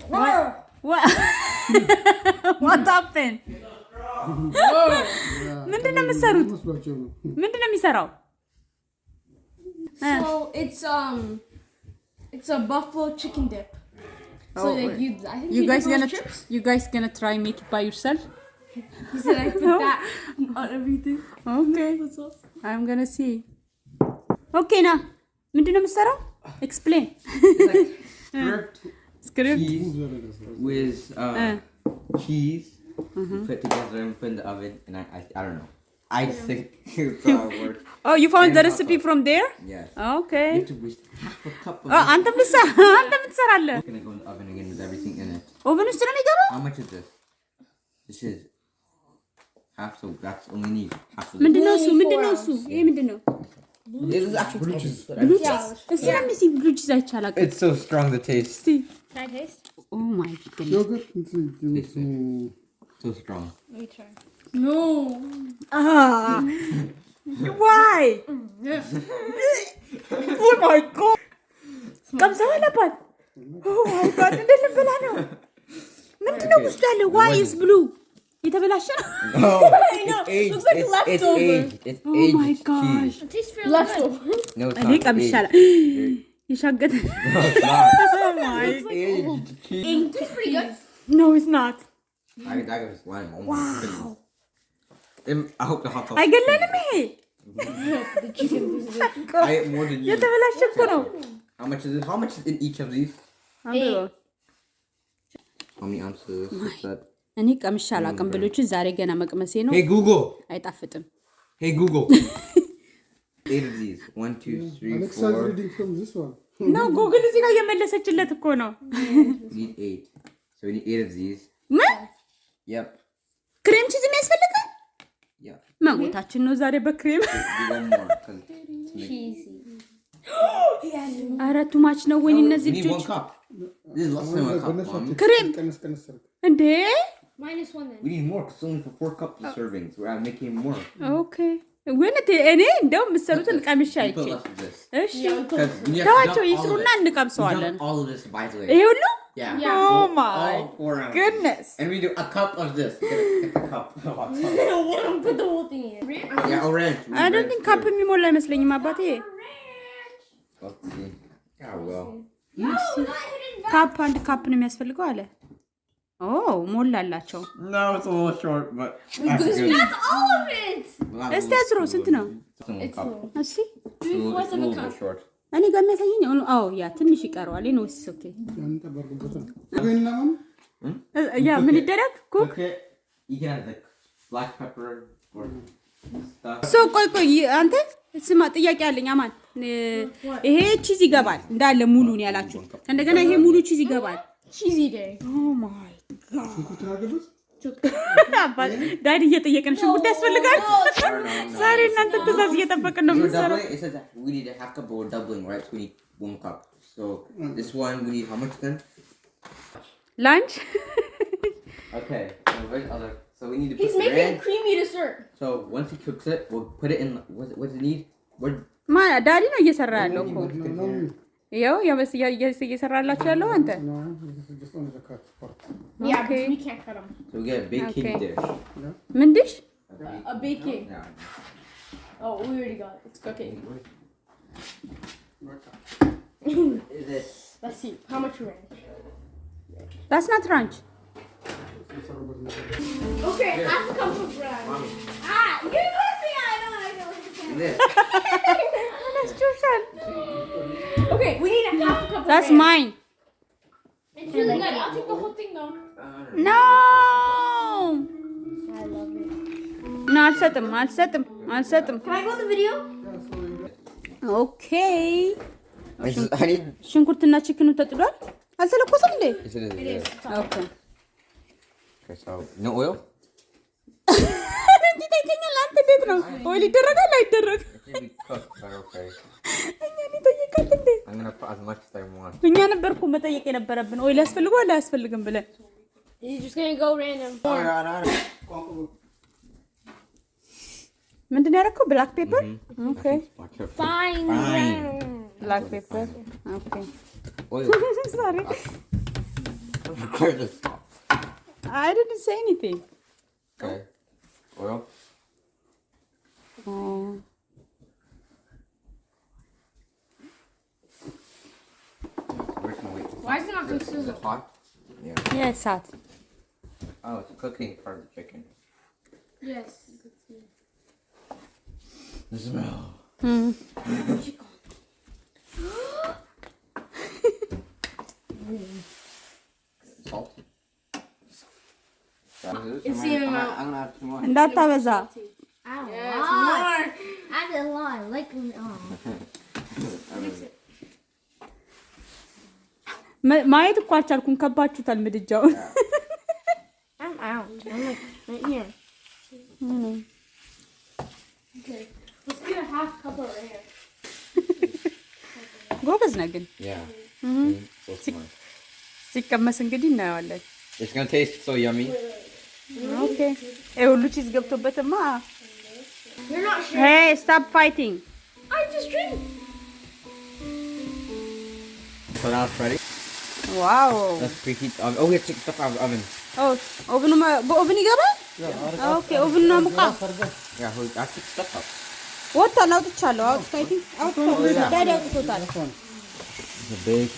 What? What happened? ምንድነው የምትሰሩት? ምንድነው የሚሰራው? So it's a buffalo chicken dip. So like I think you guys gonna try make it by yourself? He said I put that on everything. Okay. I'm gonna see. Okay, now. ምንድነው የምትሰራው? Explain. Script with cheese put together and put in the oven, and I don't know. I think it's how it works. Oh, you found the recipe from there? Yes. Okay. You have to waste half a cup of አንተ ትሰራለህ? It's gonna go in the oven again with everything in it. ኦቨን ውስጥ ነው የሚገባው? How much is this? This is half, so that's only need half of ምንድነው እሱ? ይሄ ምንድነው? This is actually ብሉ ቺዝ? እስቲ ለምን ሲ ብሉ ቺዝ አይቻላል? It's so strong, the taste. See. Can I taste? Oh my goodness. Yogurt. So strong. Let me try. No. Why? Oh my god. ቀምሰው አለባት. Oh my god. እንዴት ልበላ ነው? ምንድነው ውስጥ ያለው? Why is blue? የተበላሸ ነው? No. I know. It's Looks like leftover. It's Oh aged my gosh. cheese. It tastes fairly leftover. No, it's እኔ not. ቀምሻለሁ. ይሻገተ. No, it's not. Oh my. It's aged cheese. It tastes pretty good. No, it's not. I got this one. Oh my goodness. I hope the hot sauce. አይገለንም ይሄ. The chicken is I ate more than you. የተበላሸ እኮ ነው. How much is it? How much is in each of these? አንብበው. How many ounces is that? እኔ ቀምሻ አላውቅም ብሎቹ ዛሬ ገና መቅመሴ ነው። Hey Google. አይጣፍጥም። Hey Google. 8 of these. 1, 2, 3, Alexa's 4. reading from this one. ነው ጉግል እዚህ ጋር እየመለሰችለት እኮ ነው። We need 8. So we need 8 of these. ምን Yep. ክሬም ቺዝ የሚያስፈልጋል? Yep. መሞታችን ነው ዛሬ በክሬም። Do one more. 'cause to make- cheesy. ኧረ ቱ ማች ነው ወይ እነዚህ We need 1 ልጆች? cup. This is less than 1 cup, Mom. ክሬም ቀነስ አድርግ። እንዴ? Minus one then. We need more because it's only for 4 cups of servings. We're making more. ኦኬ ወይኔ እኔ እንደው የምትሰሩትን ቀምሻ We አይቼ። put less of this. እሺ 'Cause we have to ተዋቸው dump all ይስሩና of it. We እንቀምሰዋለን። dump all of this, by the way. ይሄ ሁሉ? Yeah. Yeah. Oh All my 4 ounces. goodness. And we do a cup of this. Get a cup of hot sauce. Put the whole thing in. Yeah, orange. We I need don't red think too. ካፕ የሚሞላ አይመስለኝም አባቴ። Let's see. Yeah, well. No, not hidden back. ካፕ አንድ ካፕ ነው የሚያስፈልገው አለ። ኦ ሞላላቸው። No, it's a little short, but that's good. That's all of it. እስቲ አዝሮ ስንት ነው? It's low. እሺ 3/4 of a cup. short. እኔ ጋር የሚያሳየኝ አዎ ያ ትንሽ ይቀረዋል። ነው ወይስ ኦኬ? ያን ተበርኩበት ነው። ወይና ማም ያ ምን ይደረግ ኩክ Okay. You can have the black pepper or stuff. ሶ ቆይ አንተ ስማ ጥያቄ አለኝ አማን ይሄ ቺዝ ይገባል እንዳለ ሙሉን ያላችሁ እንደገና ይሄ ሙሉ ቺዝ ይገባል Cheesy day. ኦ ማይ ጋድ ሽንኩርት አድርገበት። አባል ዳዲ እየጠየቀን ሽንኩርት ያስፈልጋል ዛሬ እናንተ ትእዛዝ እየጠበቅን ነው So we're የምንሰራው doubling. It says that we need a half cup, but we're doubling, right? So we need 1 cup. So this one we need how much then? ላንች Okay. So where's the other? So we need to put He's the making ranch. creamy dessert. So once he cooks it, we'll put it in. What's it need? We're ማ ዳዲ ነው እየሰራ ያለው እኮ ነው ይኸው እየሰራላችሁ ያለው አንተ ነው just on the cut part. Yeah, Okay. but we can't cut them. so we get a big Okay. cake dish. ምንድሽ A big cake. Yeah. Oh, we already got it. It's cooking. Is this? Let's see. How much ranch? that's not ranch Okay, half a cup of ranch. Ah, you know me. I know. This. Okay, we need a half a cup of that's ranch. mine It's really good. I'll take the whole thing though. no I love it. no አልሰጥም Can I go in the video? ኦኬ I need. ሽንኩርትና ቺክኑ ተጥሏል አልተለኮሰም እንዴ Yes, it is. ኦኬ Okay, so no oil. እንዴት ይተኛል አንተ እንዴት ነው ኦይል ይደረጋል አይደረግ It should be cooked, but okay. እኛን ይጠይቃል እንዴ I'm gonna put as much as I want. እኛ ነበርኩ መጠየቅ የነበረብን ኦይል ያስፈልገዋል አያስፈልግም ብለን You're just gonna go random. ምንድን ነው ያደረከው ብላክ ፔፐር ኦኬ Fine. Fine. ብላክ ፔፐር ኦኬ Oil. sorry Where's the salt? I didn't say anything. Okay. Oil. Oh. We're just gonna wait. Why is it not gonna Is sizzle? it hot? Yeah. Yeah, it's hot. Oh, it's cooking part of the chicken. Yes. The smell. Hmm. Salt. It's the amount. I'm gonna have too much. እንዳታበዛ I don't Yes, more. I did a lot. Like, ማየት እኮ አልቻልኩም። ከባችሁታል ምድጃውን። I'm out. I'm like right here. Okay. Let's get a half cup of air. ጎበዝ ነህ ግን Yeah. So smart. ሲቀመስ እንግዲህ እናየዋለን። It's gonna taste so yummy. ኦኬ ይሄ ሁሉ ቺዝ ገብቶበትማ። You're not sure. Hey, stop fighting. I just drink. So now it's ready. Wow. Let's preheat the oven. Oh, we have to take stuff out of the oven. Oh, ኦቭኑ በኦቭን ይገባል? ኦኬ ኦቭኑ ነው ሙቃ። Yeah, I took stuff out. ወጣን አውጥቻለሁ። አውጥቻለሁ። ዳዲ አውጥቶታል። It's a big.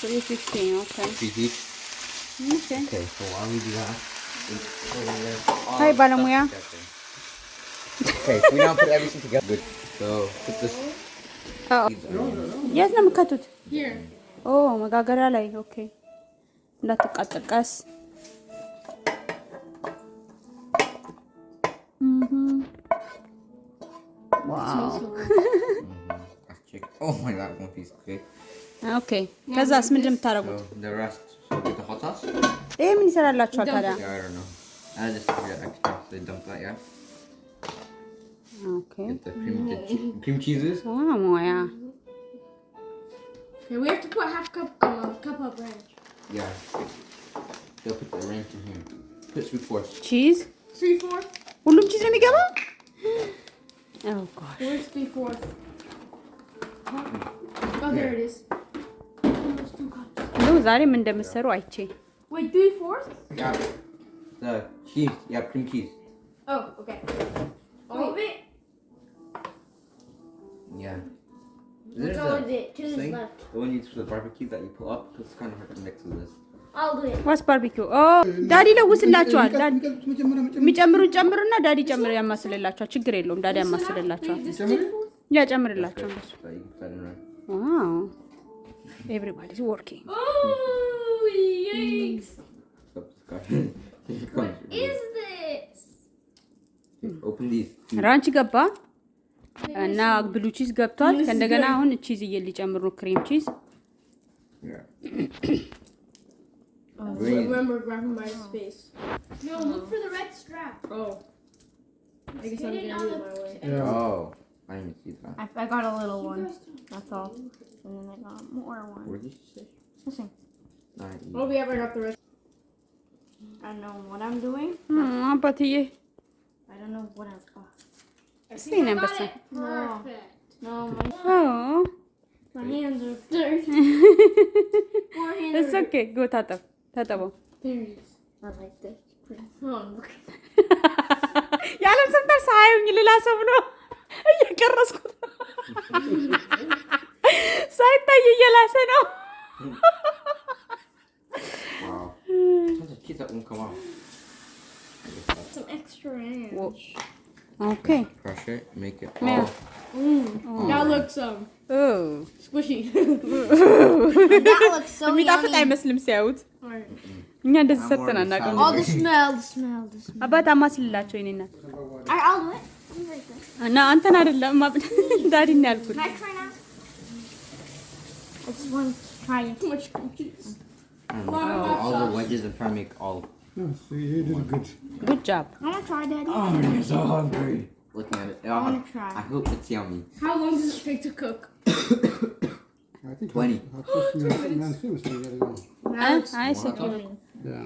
350. Okay. Preheat. Okay. Okay, so while we do that, Hi, ባለሙያ። Okay, so we now put everything together. Good. So put this. የት ነው የምከቱት? Here. ኦ መጋገሪያ ላይ። ኦኬ እንዳትቃጠል ቀስ። ዋው That's chicken. Oh my god, one piece. Okay. ኦኬ ከዛስ ምንድን ነው የምታደርጉት? So the rest. So get the hot sauce. ይሄ ምን ይሰራላችኋል ታዲያ? Yeah, I don't know. I just forgot extra. So dump that, yeah. ኦኬ Get the cream cheeses. ሙያ Okay, we have to put half cup of ranch. Yeah. They'll put the ranch in here. Put 3/4. ቺዝ 3/4. ሁሉም ቺዝ ነው የሚገባው? ኦ ጋድ Where's 3/4? Oh, there it is. Almost 2 cups. ነው ዛሬ ምን እንደምትሰሩ አይቼ። Wait, 3/4? Yeah. The cheese. Yeah, cream cheese. Oh, okay. All of it? Yeah. Let's go with it. Choose thing, left. the one you use for the barbecue that you pull up. It's kind of hard to mix with this. I'll do it. ዋስ ባርቢኪው ኦ ዳዲ ለውስላችኋል። ዳዲ የሚጨምሩን ጨምሩና ዳዲ ጨምር ያማስልላችኋል። ችግር የለውም ዳዲ ያማስልላችኋል። ያ ጨምርላችሁ እንደሱ። So you can put that in right. ዋው ኤቭሪባዲስ ወርኪንግ። Oh, yikes. Stop discussion. What is this? Open these. ራንች ገባ እና ብሉ ቺዝ ገብቷል። ከእንደገና አሁን ቺዝ ሊጨምሩ ክሬም ቺዝ። Yeah. Remember grandma's face. No, look for the red strap. Oh. I guess I'm gonna do it my way. Oh, I didn't see that. I got a little one. That's all. And then I got more one. What did you say? Listen, Oh, we haven't got the rest. I don't know what I'm doing. አባትዬ I don't know what I'm. እስቲ ነበር Perfect. No, ኦ my hands are dirty. More hands ኢትስ are ኦኬ ጎ ታጠብ ታጠበው። There it is. not like this. Oh, look. ያለም ሰምታል ሳይሆን ሌላ ሰው ብሎ እየቀረስኩት ሳይታይ እየላሰ ነው። Wow. There's a cheese that won't come off. Some extra ranch. ኦኬ Crush it, make it. Yeah. That looks ኦ squishy. That looks so የሚጣፍጥ yummy. አይመስልም ሲያዩት። Alright. እኛ እንደዚህ ሰርተን አናውቅም። Oh, the smell, the smell, the smell. አባት አማስልላቸው የኔ እናት I'll do it. I'll do it. እና አንተን አይደለም ዳዲን ያልኩት። Can I try now? I just want to try it. Too much cream cheese. All the wedges and try to make all. Yeah, so you did good. ጉድ ጃብ። I want to try, Daddy. Oh, I'm so hungry. Looking at it. I want to try. I hope it's yummy. How long does it take to cook? I think 20. man seems to be getting on. አይ ሴኪዩር Yeah.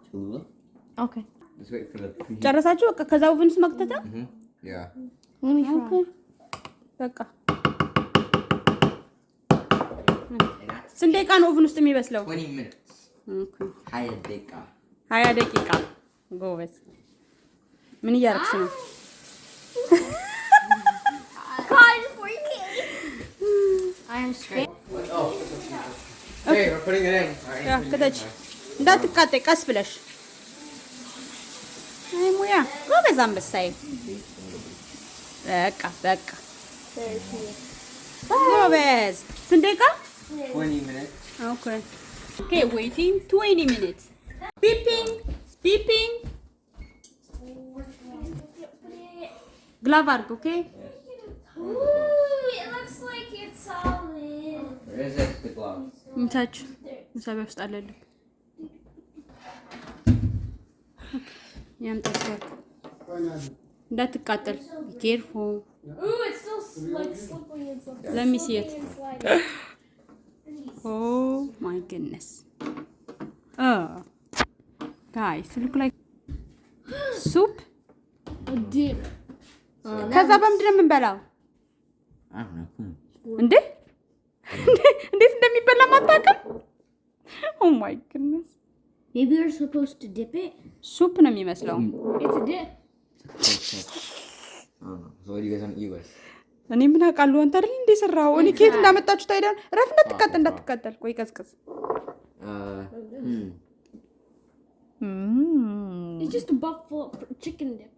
Cholula. Okay. Let's wait for the preheat. ጨረሳችሁ? በቃ ከዛ ኦቨን ውስጥ መክተታ። Yeah. Let me try. ኦኬ በቃ ስንት ደቂቃ ነው ኦቭን ውስጥ የሚበስለው? 20 minutes. ኦኬ 20 ደቂቃ 20 ደቂቃ። ጎበዝ። ምን እያደረግሽ ነው? God, for you. I am straight. Hey, we're putting it in. ያ ከተች እንዳትቃጠይ ቀስ ብለሽ። አይ ሙያ ጎበዝ አንበሳዬ። በቃ ጎበዝ። ስንት ደቂቃ? 20 minutes. Okay, waiting 20 minutes. Beeping. Glove arg, okay? Ooh, it looks like it's solid. Where is it? The glove. ምታች ምሳቢያ ውስጥ አለልኝ። ያምጣው እንዳትቃጠል። Be careful. Ooh, it's still like slippery and stuff. Let me see it. Oh my goodness. Guys, look like soup. A dip. ከዛ በምንድን ነው የምንበላው? I don't know. እንዴት እንደሚበላ ማታውቅም? Oh my goodness. Maybe we're supposed to dip it. ሱፕ ነው የሚመስለው። It's a dip. I don't know. So what do you guys want to eat with? እኔ ምን አውቃለሁ? አንተ አይደል እንደ ሰራው? እኔ ከየት እንዳመጣችሁ ታይዳን? ረፍ እንዳትቃጠል። ቆይ ቀዝቅዝ። It's just a buffalo chicken dip.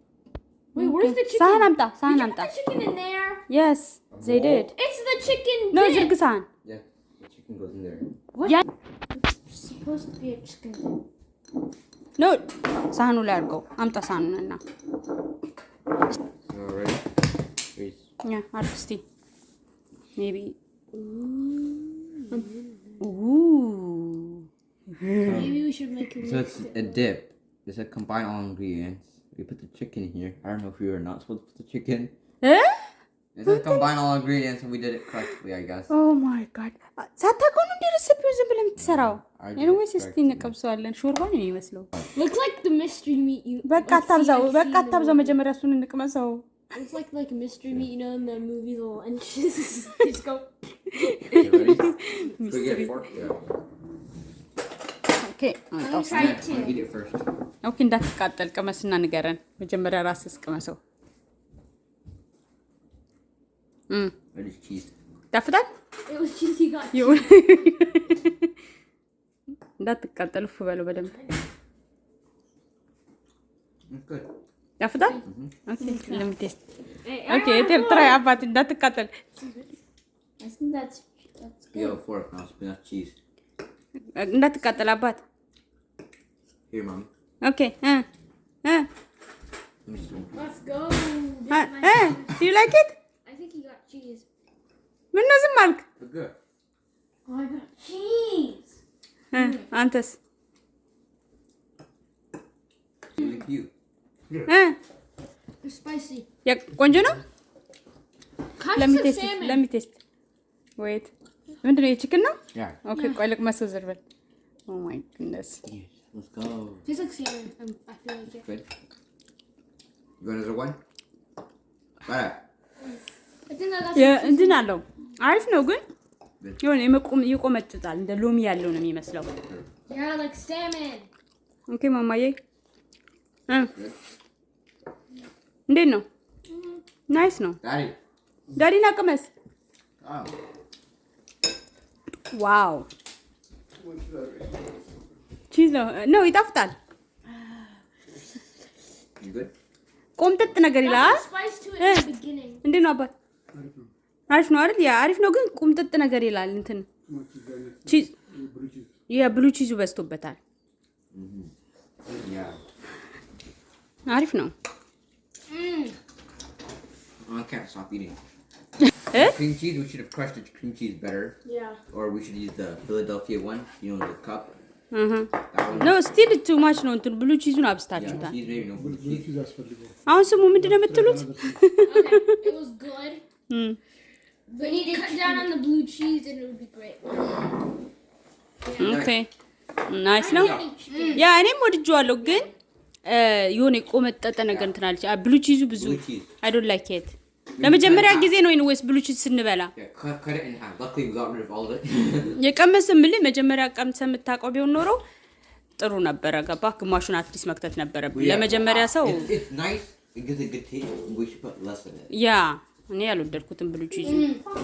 Wait, where's the chicken? ሳህን አምጣ. Did you put the chicken in there? Yes, they did. It's the chicken No, dip. ዝርግ ሳህን። Yeah, the chicken goes in there. What? Yeah. It's supposed to be a chicken dip. No, ሳህኑ ላይ አድርገው። አምጣ ሳህኑን እና Alright. Please. ያ አድርግ እስቲ። ሜቢ Maybe we should make it. So it's a dip. It's a combine all ingredients. We put the chicken here. I don't know if we were not supposed to put the chicken. It's a combine all ingredients and we did it correctly, I guess. Oh my god. ሳታውቀው ነው እንደ ሬሲፒው ዝም ብለህ የምትሰራው? ኤኒዌይስ እስቲ እንቀምሰዋለን። ሾርባ ነው የሚመስለው። Looks like the mystery meat you. በቃ አታብዛው። መጀመሪያ እሱን እንቅመሰው። It's like a mystery meat, you know, in the movie, the inches. Just go. Okay, ready? Should we get a fork? Yeah. Okay. Try it too. Eat it first. ኦኬ እንዳትቃጠል ቅመስና ንገረን። መጀመሪያ ራስህ ቅመሰው። What is cheese? ጣፍጣል? It was cheesy, got እንዳትቃጠል እፍ በለው በደንብ። It's good. ጣፍጣል? ኦኬ let me taste. ኦኬ try አባት እንዳትቃጠል። I think that's You have a fork now. Spin out cheese. እንዳትቃጠል አባት። Here, mommy. ኦኬ Let me see. Let's go. Do you like it? I think he got cheese. ምን ነው ዝም አልክ? It's good. Oh, I got cheese. አንተስ? Like you. It's spicy. ያ ቆንጆ ነው? Kind Let me of taste it. salmon. Let me taste. Wait. ምንድን ነው የቺክን ነው? Yeah. ኦኬ ቆይ ልቅመሰው ዝርበል። Oh my goodness. Yes. Let's go. Tastes like salmon. I feel like it. Good. You want another one? Right. I think I got እንትን አለው አሪፍ ነው ግን የሆነ ይቆመጥጣል እንደ ሎሚ ያለው ነው የሚመስለው። Yeah, like salmon. ኦኬ ማማዬ እንዴት ነው? ናይስ ነው። Daddy. ዳዲና ቅመስ። Oh. ዋው ቺዝ ነው ይጣፍጣል። You good? ቆምጠጥ ነገር ይላል። Spice to it in the beginning. እንዴት ነው አባት? አሪፍ ነው አይደል? ያ አሪፍ ነው ግን ቁምጥጥ ነገር ይላል እንትን ቺዝ የብሉ ቺዙ በዝቶበታል። Yeah. አሪፍ ነው። Oh, I can't stop eating. Cream cheese, we should have crushed the cream cheese better. Yeah. Or we should use the Philadelphia one, you know, the cup. That one. ኖ ስቲል ቱ ማች ነው እንትን ብሉ ቺዙን Yeah, አብስታችሁታል። cheese maybe no blue cheese. Cheese ያስፈልገው። አሁን ስሙ ምንድነው የምትሉት? Okay, it was good. We need to cut down on the blue cheese and it would be great. ኦኬ ናይስ ነው። ያ እኔም ወድጄዋለሁ ግን የሆነ የቆመጠጠ ነገር እንትን አለች። ብሉ ቺዙ ብዙ Blue cheese. አይ ዶንት ላይክ ኢት። ለመጀመሪያ ጊዜ ነው ኢንዌስ ብሉ ቺዝ ስንበላ Yeah, cut it in half. Luckily, we got rid of all of it. የቀመስም ምን መጀመሪያ ቀምሰ የምታውቀው ቢሆን ኖሮ ጥሩ ነበረ። ገባ ግማሹን አትሊስት መክተት ነበረብኝ ለመጀመሪያ ሰው It's nice. It gives a good taste. We should put less of it. ያ እኔ ያልወደድኩትን ብሉ ቺዝ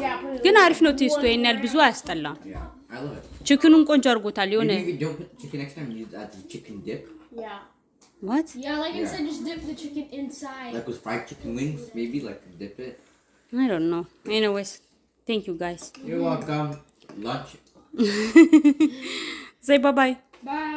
Yeah, put it ግን አሪፍ ነው ቴስቱ ይሄን ያህል ብዙ አያስጠላም። Yeah, I love it. ቺክኑን ቆንጆ አድርጎታል የሆነ Maybe if you don't put chicken next time, use that as chicken dip. Yeah. what Yeah, like Yeah. instead just dip the chicken inside. Like with fried chicken wings, maybe like dip it. I don't know. Anyways, thank you guys. You're welcome. Lunch. Say bye bye. Bye.